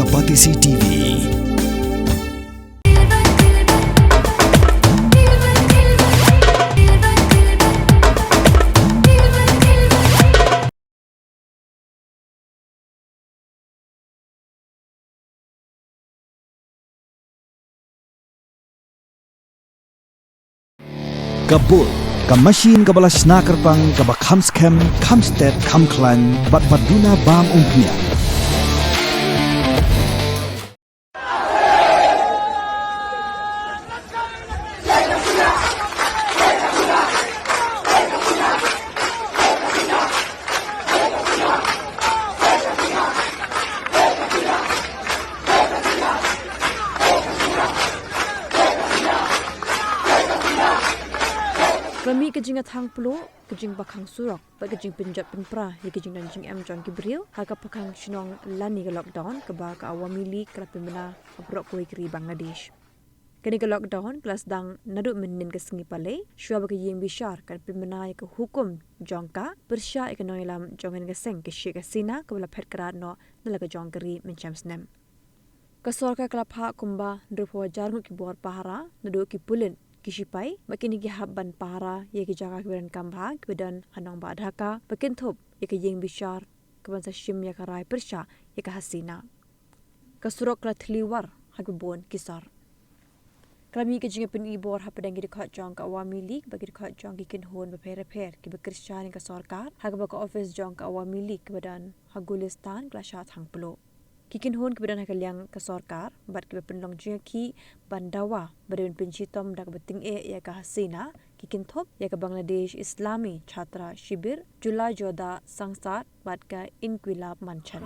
Kapati TV. Kabul, kamasin kabalas nakarpang kabakhamskem, khamstet, khamklan, batbaduna bam umpnya. Kami Jingiakhih Pluh, Bakhang Surok, Kajing Punjab Pinpra, Kajing Nangjur John Gibril, Haka Pakang Shinong Lani ke lockdown, Keba ke Awami League, Kelapimena, Abrok Kuikri Bangladesh. Kini ke lockdown, kelas dang naduk menin ke sengi palai, Shua bagi yang bishar, kan pimena ke hukum jongka, Persya ke noilam jongan ke seng ke Sheikh Hasina, Kebala pet kerat no, nalaga jongkeri mencam senem. Kesorka kelapha kumba, Drupo jarung ki buar pahara, naduk ki pulin, Phai, makin iki habban para ye ki jaga keberan kambha kebedan hanong ba dhaka makin thop ye ki yeng bishar kebansa shim ya karai persha ye ka Hasina kasurok la thliwar hagbon kisar krami ke jinga pin ibor hapadang ki khat jong ka awami league bagi khat jong ki kin hon ba pher ki bekrishan ka sarkar hagba ka office jong ka awami league kebedan hagulistan klasha thang Pluh Kikin hon kebedan hakaliang ke sarkar, bat ke penlong Jingiakhih bandawa berdun pencitom dak beting ya ke Hasina, kikin thop ya ke Bangladesh Islami Chhatra Shibir, Julai Joda Sangsat bat ke Inquilab Manchan.